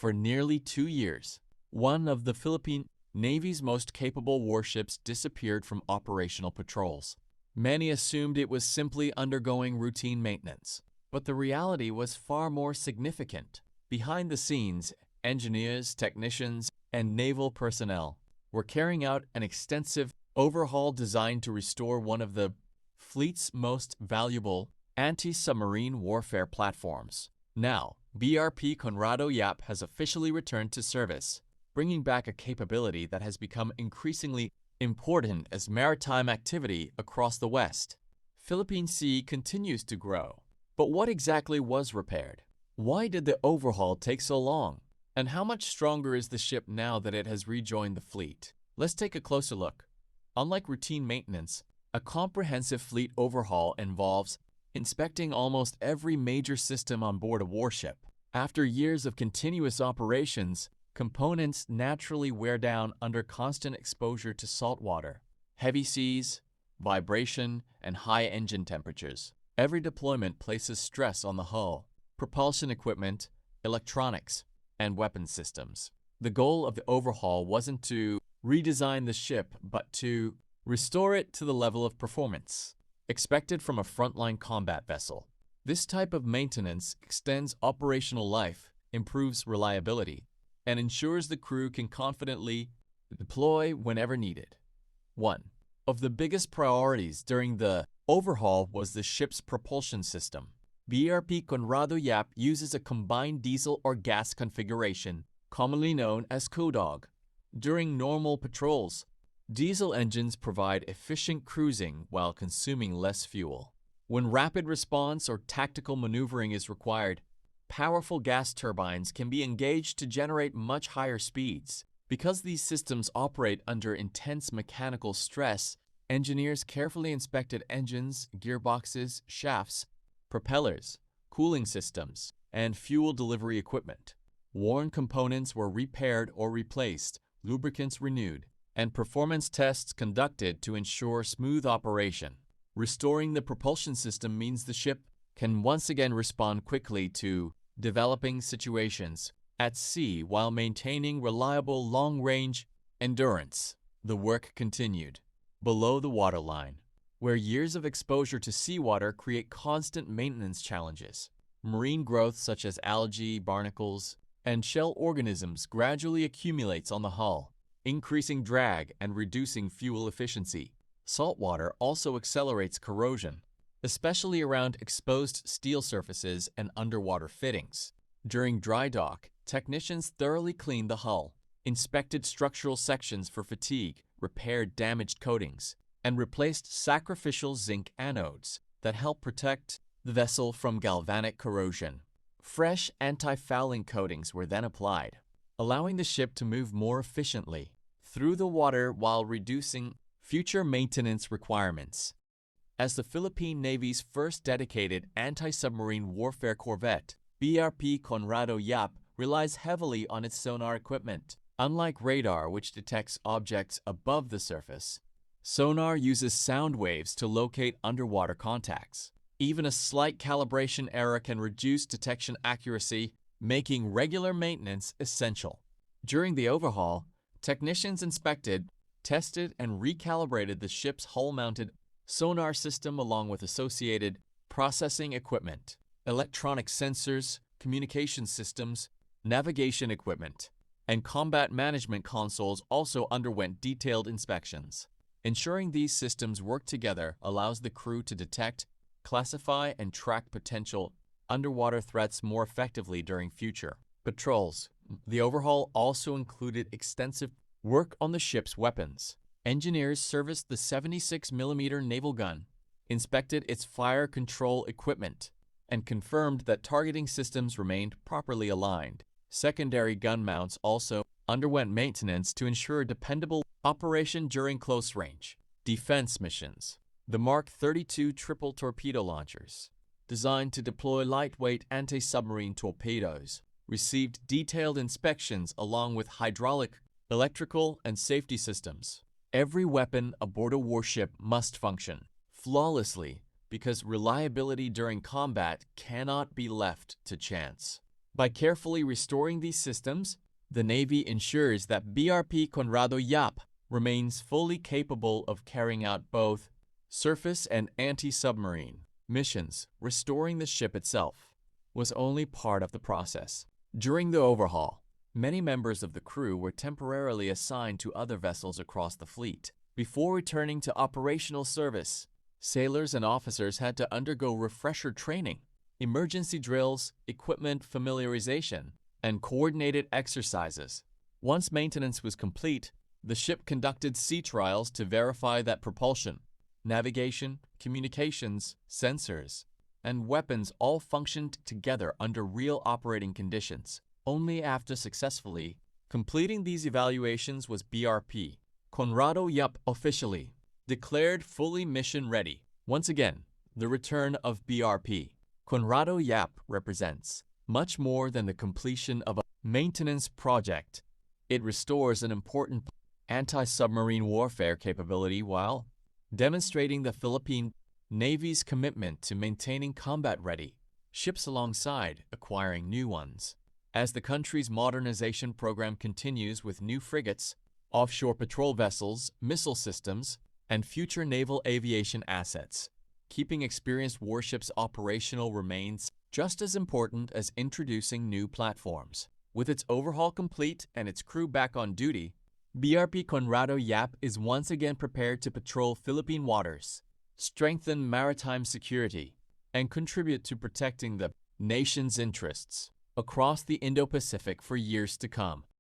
For nearly 2 years, one of the Philippine Navy's most capable warships disappeared from operational patrols. Many assumed it was simply undergoing routine maintenance, but the reality was far more significant. Behind the scenes, engineers, technicians, and naval personnel were carrying out an extensive overhaul designed to restore one of the fleet's most valuable anti-submarine warfare platforms. Now, BRP Conrado Yap has officially returned to service, bringing back a capability that has become increasingly important as maritime activity across the West Philippine Sea continues to grow. But what exactly was repaired? Why did the overhaul take so long? And how much stronger is the ship now that it has rejoined the fleet? Let's take a closer look. Unlike routine maintenance, a comprehensive fleet overhaul involves inspecting almost every major system on board a warship. After years of continuous operations, components naturally wear down under constant exposure to salt water, heavy seas, vibration, and high engine temperatures. Every deployment places stress on the hull, propulsion equipment, electronics, and weapon systems. The goal of the overhaul wasn't to redesign the ship, but to restore it to the level of performance expected from a frontline combat vessel. This type of maintenance extends operational life, improves reliability, and ensures the crew can confidently deploy whenever needed. One of the biggest priorities during the overhaul was the ship's propulsion system. BRP Conrado Yap uses a combined diesel or gas configuration, commonly known as CODOG. During normal patrols, diesel engines provide efficient cruising while consuming less fuel. When rapid response or tactical maneuvering is required, powerful gas turbines can be engaged to generate much higher speeds. Because these systems operate under intense mechanical stress, engineers carefully inspected engines, gearboxes, shafts, propellers, cooling systems, and fuel delivery equipment. Worn components were repaired or replaced, lubricants renewed, and performance tests conducted to ensure smooth operation. Restoring the propulsion system means the ship can once again respond quickly to developing situations at sea while maintaining reliable long-range endurance. The work continued below the waterline, where years of exposure to seawater create constant maintenance challenges. Marine growth such as algae, barnacles, and shell organisms gradually accumulates on the hull, increasing drag and reducing fuel efficiency. Saltwater also accelerates corrosion, especially around exposed steel surfaces and underwater fittings. During dry dock, technicians thoroughly cleaned the hull, inspected structural sections for fatigue, repaired damaged coatings, and replaced sacrificial zinc anodes that help protect the vessel from galvanic corrosion. Fresh anti-fouling coatings were then applied, allowing the ship to move more efficiently through the water while reducing future maintenance requirements. As the Philippine Navy's first dedicated anti-submarine warfare corvette, BRP Conrado Yap relies heavily on its sonar equipment. Unlike radar, which detects objects above the surface, sonar uses sound waves to locate underwater contacts. Even a slight calibration error can reduce detection accuracy, making regular maintenance essential. During the overhaul, technicians inspected, tested, and recalibrated the ship's hull-mounted sonar system along with associated processing equipment, electronic sensors, communication systems, navigation equipment, and combat management consoles also underwent detailed inspections. Ensuring these systems work together allows the crew to detect, classify, and track potential underwater threats more effectively during future patrols. The overhaul also included extensive work on the ship's weapons. Engineers serviced the 76mm naval gun, inspected its fire control equipment, and confirmed that targeting systems remained properly aligned. Secondary gun mounts also underwent maintenance to ensure dependable operation during close-range defense missions. The Mark 32 triple torpedo launchers, designed to deploy lightweight anti-submarine torpedoes, received detailed inspections along with hydraulic, electrical, and safety systems. Every weapon aboard a warship must function flawlessly because reliability during combat cannot be left to chance. By carefully restoring these systems, the Navy ensures that BRP Conrado Yap remains fully capable of carrying out both surface and anti-submarine missions. Restoring the ship itself was only part of the process. During the overhaul, many members of the crew were temporarily assigned to other vessels across the fleet. Before returning to operational service, sailors and officers had to undergo refresher training, emergency drills, equipment familiarization, and coordinated exercises. Once maintenance was complete, the ship conducted sea trials to verify that propulsion, navigation, communications, sensors, and weapons all functioned together under real operating conditions. Only after successfully completing these evaluations was BRP Conrado Yap officially declared fully mission ready. Once again, the return of BRP Conrado Yap represents much more than the completion of a maintenance project. It restores an important anti-submarine warfare capability while demonstrating the Philippine Navy's commitment to maintaining combat-ready ships alongside acquiring new ones. As the country's modernization program continues with new frigates, offshore patrol vessels, missile systems, and future naval aviation assets, keeping experienced warships operational remains just as important as introducing new platforms. With its overhaul complete and its crew back on duty, BRP Conrado Yap is once again prepared to patrol Philippine waters, strengthen maritime security, and contribute to protecting the nation's interests across the Indo-Pacific for years to come.